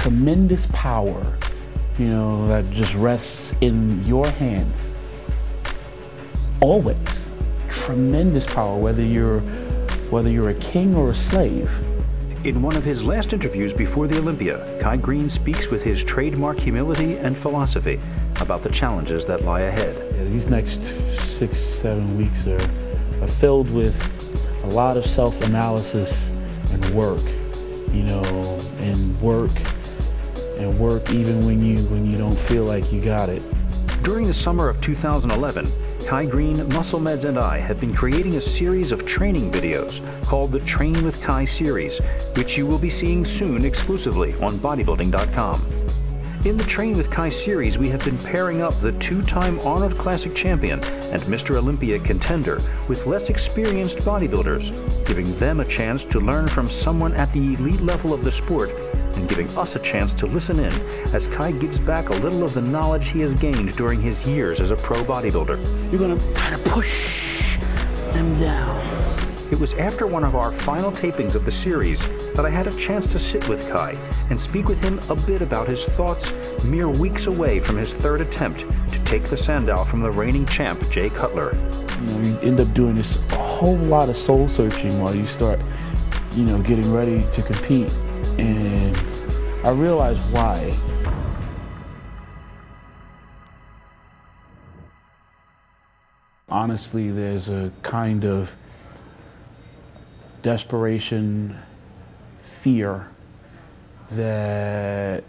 tremendous power, you know, that just rests in your hands. Always. Tremendous power, whether you're a king or a slave. In one of his last interviews before the Olympia, Kai Greene speaks with his trademark humility and philosophy about the challenges that lie ahead. Yeah, these next 6-7 weeks are filled with a lot of self-analysis and work, you know, and work even when you don't feel like you got it. During the summer of 2011, Kai Greene, Muscle Meds, and I have been creating a series of training videos called the Train with Kai series, which you will be seeing soon exclusively on bodybuilding.com. In the Train with Kai series, we have been pairing up the two-time Arnold Classic champion and Mr. Olympia contender with less experienced bodybuilders, giving them a chance to learn from someone at the elite level of the sport and giving us a chance to listen in as Kai gives back a little of the knowledge he has gained during his years as a pro bodybuilder. You're gonna try to push them down. It was after one of our final tapings of the series that I had a chance to sit with Kai and speak with him a bit about his thoughts mere weeks away from his third attempt to take the Sandow from the reigning champ, Jay Cutler. You know, you end up doing this a whole lot of soul searching while you start, you know, getting ready to compete. And I realized why. Honestly, there's a kind of desperation, fear that,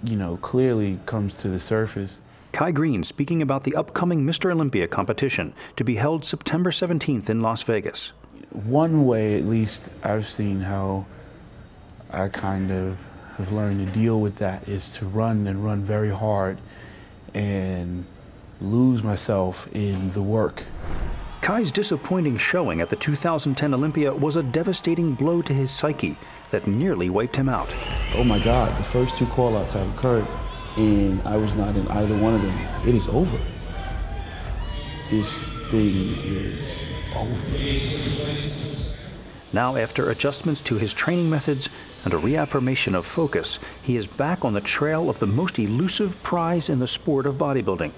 you know, clearly comes to the surface. Kai Greene speaking about the upcoming Mr. Olympia competition to be held September 17th in Las Vegas. One way, at least, I've seen how I kind of have learned to deal with that is to run and run very hard and lose myself in the work. Kai's disappointing showing at the 2010 Olympia was a devastating blow to his psyche that nearly wiped him out. Oh my God, the first two call-outs have occurred and I was not in either one of them. It is over. This thing is over. Now, after adjustments to his training methods and a reaffirmation of focus, he is back on the trail of the most elusive prize in the sport of bodybuilding.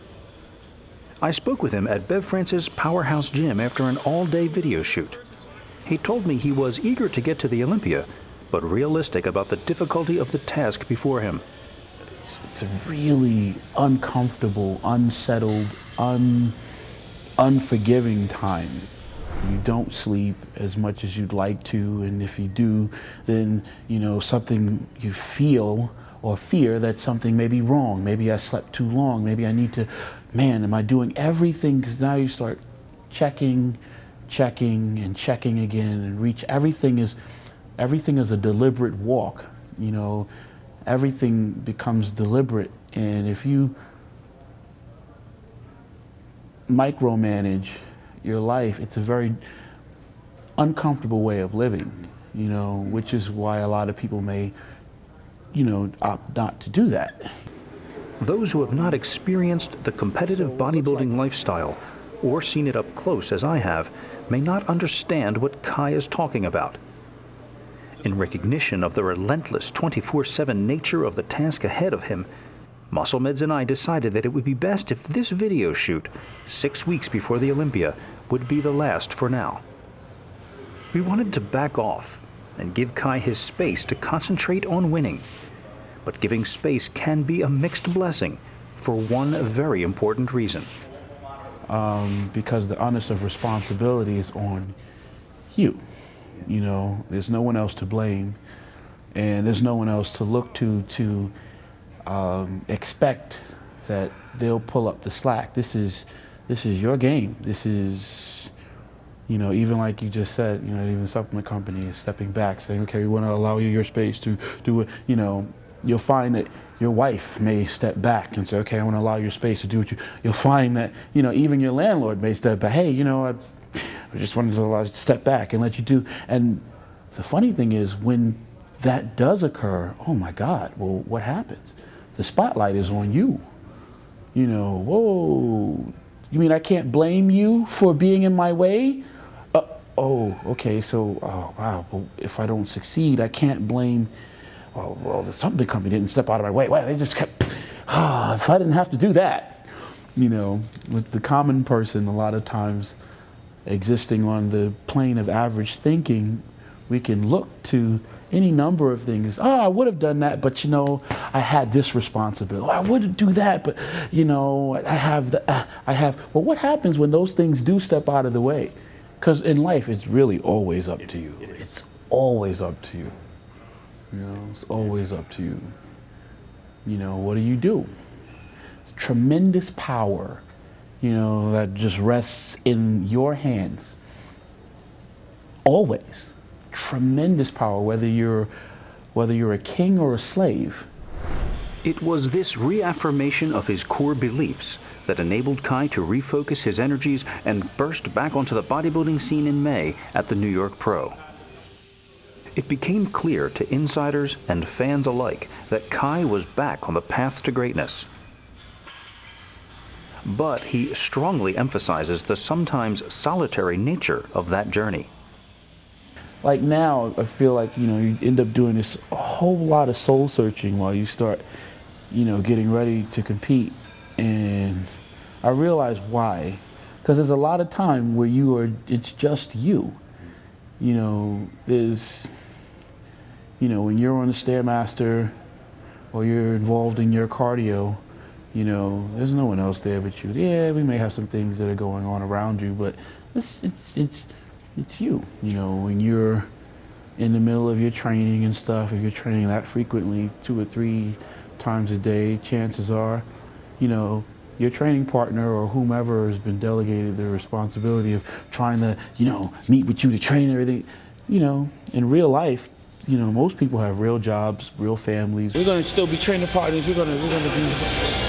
I spoke with him at Bev Francis' Powerhouse Gym after an all-day video shoot. He told me he was eager to get to the Olympia, but realistic about the difficulty of the task before him. It's a really uncomfortable, unsettled, unforgiving time. You don't sleep as much as you'd like to, and if you do, then, you know, something you feel or fear that something may be wrong. Maybe I slept too long. Maybe I need to, man, am I doing everything? Because now you start checking, and checking again, and everything is a deliberate walk. You know, everything becomes deliberate, and if you micromanage your life, it's a very uncomfortable way of living, you know, which is why a lot of people may, you know, opt not to do that. Those who have not experienced the competitive bodybuilding lifestyle or seen it up close as I have may not understand what Kai is talking about. In recognition of the relentless 24/7 nature of the task ahead of him, Muscle Meds and I decided that it would be best if this video shoot, 6 weeks before the Olympia, would be the last for now. We wanted to back off and give Kai his space to concentrate on winning. But giving space can be a mixed blessing for one very important reason. Because the onus of responsibility is on you. You know, there's no one else to blame, and there's no one else to look to expect that they'll pull up the slack. This is your game. This is, you know, even like you just said, you know, even the supplement company is stepping back, saying, okay, we want to allow you your space to do it. You know, you'll find that your wife may step back and say, okay, I want to allow your space to do what you'll find that, you know, even your landlord may step back. Hey, you know, I just wanted to allow you to step back and let you do. And the funny thing is, when that does occur, oh my God, well, what happens? The spotlight is on you. You know, whoa, you mean I can't blame you for being in my way? Oh, okay, so, oh, wow, well, if I don't succeed, I can't blame, well, the supplement company didn't step out of my way. Well, they just kept, if I didn't have to do that. You know, with the common person, a lot of times existing on the plane of average thinking, we can look to any number of things. Oh, I would have done that, but you know, I had this responsibility. Oh, I wouldn't do that, but you know, well, what happens when those things do step out of the way? Because in life, it's really always up to you. It's always up to you. You know, it's always up to you. You know, what do? It's tremendous power, you know, that just rests in your hands. Always. Tremendous power, whether you're a king or a slave. It was this reaffirmation of his core beliefs that enabled Kai to refocus his energies and burst back onto the bodybuilding scene in May at the New York Pro. It became clear to insiders and fans alike that Kai was back on the path to greatness. But he strongly emphasizes the sometimes solitary nature of that journey. Like now, I feel like, you know, you end up doing this a whole lot of soul searching while you start, you know, getting ready to compete. And I realize why. Because there's a lot of time where it's just you. You know, there's, you know, when you're on the Stairmaster or you're involved in your cardio, you know, there's no one else there but you. Yeah, we may have some things that are going on around you, but it's you. You know, when you're in the middle of your training and stuff, if you're training that frequently, 2 or 3 times a day, chances are, you know, your training partner or whomever has been delegated the responsibility of trying to, you know, meet with you to train and everything. You know, in real life, you know, most people have real jobs, real families. We're going to still be training partners. We're going to be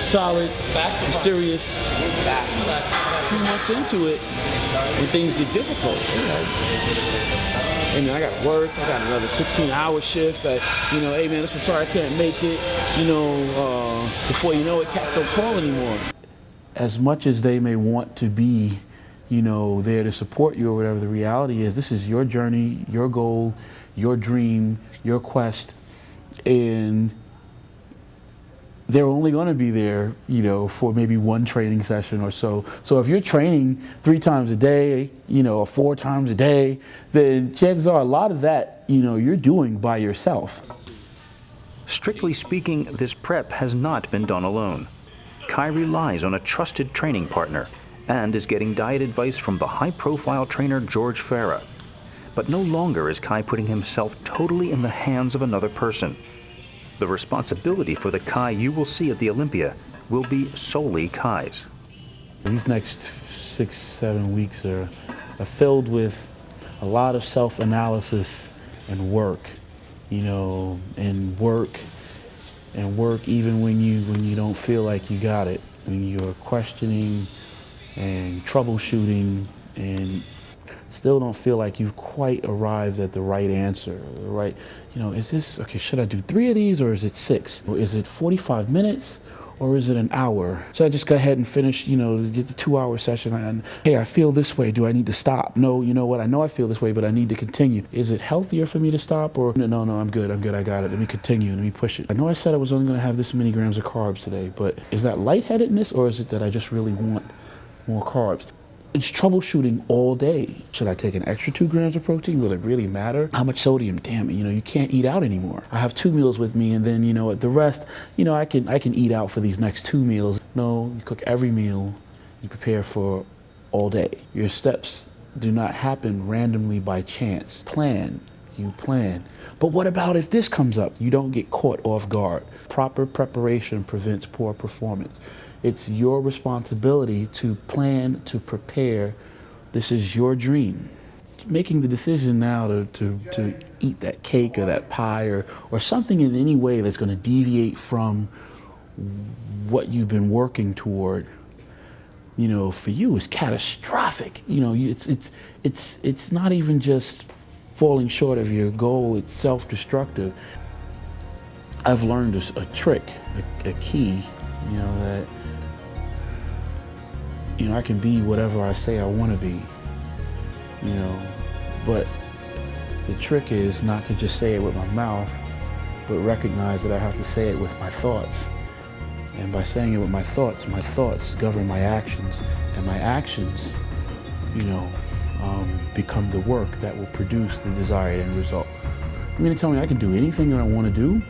solid, be serious. A few months into it, when things get difficult, you know, hey man, I got to work. I got another 16-hour shift. You know, hey man, listen, sorry, I can't make it. You know, before you know it, cats don't call anymore. As much as they may want to be, you know, there to support you or whatever, the reality is this is your journey, your goal, your dream, your quest, and they're only going to be there, you know, for maybe 1 training session or so. So if you're training 3 times a day, you know, or 4 times a day, then chances are a lot of that, you know, you're doing by yourself. Strictly speaking, this prep has not been done alone. Kai relies on a trusted training partner and is getting diet advice from the high-profile trainer George Farah. But no longer is Kai putting himself totally in the hands of another person. The responsibility for the Kai you will see at the Olympia will be solely Kai's. These next 6-7 weeks are filled with a lot of self-analysis and work, you know, and work even when you don't feel like you got it, when you're questioning and troubleshooting and still don't feel like you've quite arrived at the right answer, the right, you know, is this, okay, should I do 3 of these or is it 6? Or is it 45 minutes or is it an hour? Should I just go ahead and finish, you know, get the 2-hour session and, hey, I feel this way, do I need to stop? No, you know what, I know I feel this way, but I need to continue. Is it healthier for me to stop or, no, I'm good, I got it, let me continue, let me push it. I know I said I was only gonna have this many grams of carbs today, but is that lightheadedness or is it that I just really want more carbs? It's troubleshooting all day. Should I take an extra 2 grams of protein? Will it really matter? How much sodium? Damn it, you know, you can't eat out anymore. I have 2 meals with me and then, you know, the rest, you know, I can eat out for these next 2 meals. No, you cook every meal, you prepare for all day. Your steps do not happen randomly by chance. You plan. But what about if this comes up? You don't get caught off guard. Proper preparation prevents poor performance. It's your responsibility to plan, to prepare. This is your dream. Making the decision now to eat that cake or that pie or something in any way that's going to deviate from what you've been working toward, you know, for you is catastrophic. You know, it's not even just falling short of your goal, it's self-destructive. I've learned a trick, a key, you know, that, you know, I can be whatever I say I want to be, you know, but the trick is not to just say it with my mouth, but recognize that I have to say it with my thoughts. And by saying it with my thoughts govern my actions, and my actions, become the work that will produce the desired end result. You're going to tell me I can do anything that I want to do?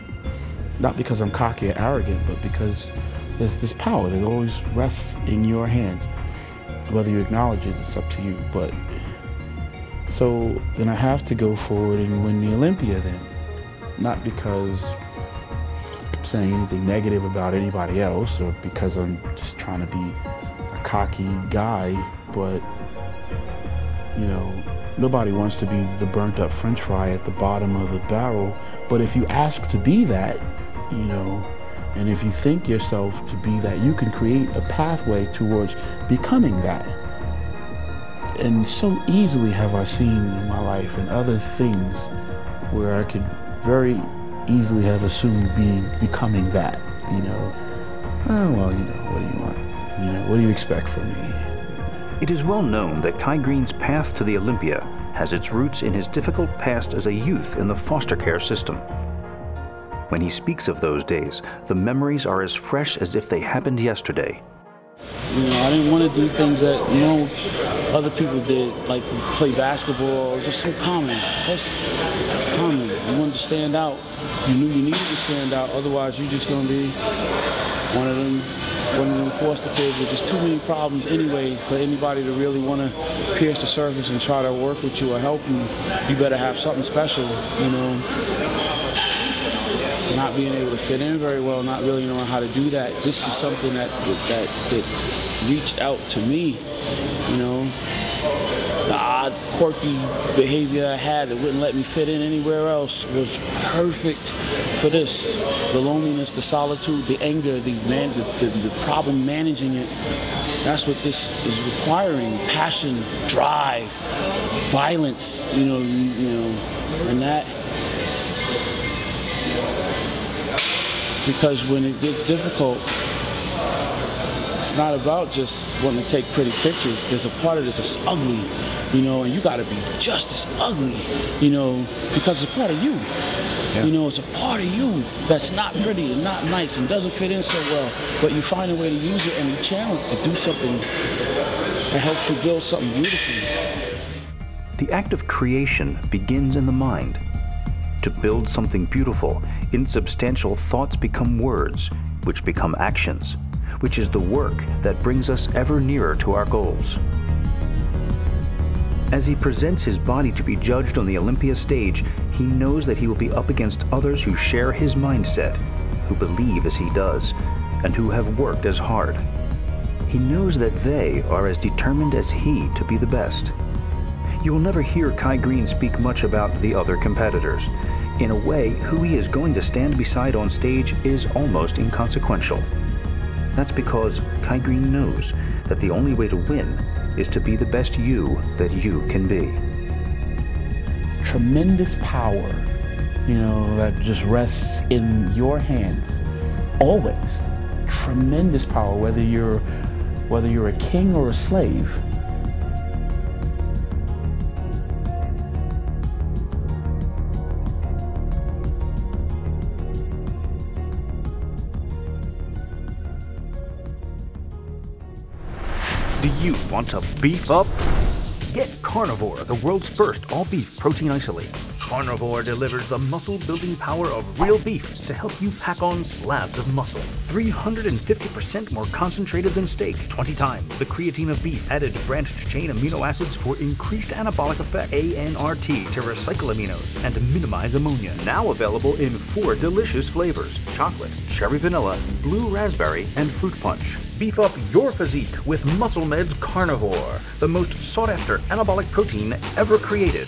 Not because I'm cocky or arrogant, but because there's this power that always rests in your hands. Whether you acknowledge it, it's up to you. But so then I have to go forward and win the Olympia then. Not because I'm saying anything negative about anybody else or because I'm just trying to be a cocky guy, but nobody wants to be the burnt up French fry at the bottom of the barrel. But if you ask to be that, and if you think yourself to be that, you can create a pathway towards becoming that. And so easily have I seen in my life and other things where I could very easily have assumed becoming that, Oh, well, what do you want? What do you expect from me? It is well known that Kai Greene's path to the Olympia has its roots in his difficult past as a youth in the foster care system. When he speaks of those days, the memories are as fresh as if they happened yesterday. I didn't want to do things that, other people did, like to play basketball. It was just so common. That's common. You wanted to stand out. You knew you needed to stand out. Otherwise, you're just going to be one of them foster kids with just too many problems anyway for anybody to really want to pierce the surface and try to work with you or help you. You better have something special, Not being able to fit in very well, not really knowing how to do that. This is something that reached out to me, The odd, quirky behavior I had that wouldn't let me fit in anywhere else was perfect for this. The loneliness, the solitude, the anger, the problem managing it. That's what this is requiring. Passion, drive, violence, and that. Because when it gets difficult, it's not about just wanting to take pretty pictures. There's a part of it that's ugly, and you gotta be just as ugly, because it's a part of you. Yeah. It's a part of you that's not pretty and not nice and doesn't fit in so well, but you find a way to use it and you challenge to do something that helps you build something beautiful. The act of creation begins in the mind. To build something beautiful, insubstantial thoughts become words, which become actions, which is the work that brings us ever nearer to our goals. As he presents his body to be judged on the Olympia stage, he knows that he will be up against others who share his mindset, who believe as he does, and who have worked as hard. He knows that they are as determined as he to be the best. You will never hear Kai Greene speak much about the other competitors. In a way, who he is going to stand beside on stage is almost inconsequential. That's because Kai Greene knows that the only way to win is to be the best you that you can be. Tremendous power, that just rests in your hands, always. Tremendous power, whether you're a king or a slave. Do you want to beef up? Get Carnivore, the world's first all-beef protein isolate. Carnivore delivers the muscle-building power of real beef to help you pack on slabs of muscle. 350% more concentrated than steak, 20 times the creatine of beef, added branched-chain amino acids for increased anabolic effect, ANRT to recycle aminos and minimize ammonia. Now available in 4 delicious flavors: chocolate, cherry vanilla, blue raspberry, and fruit punch. Beef up your physique with Muscle Med's Carnivore, the most sought-after anabolic protein ever created.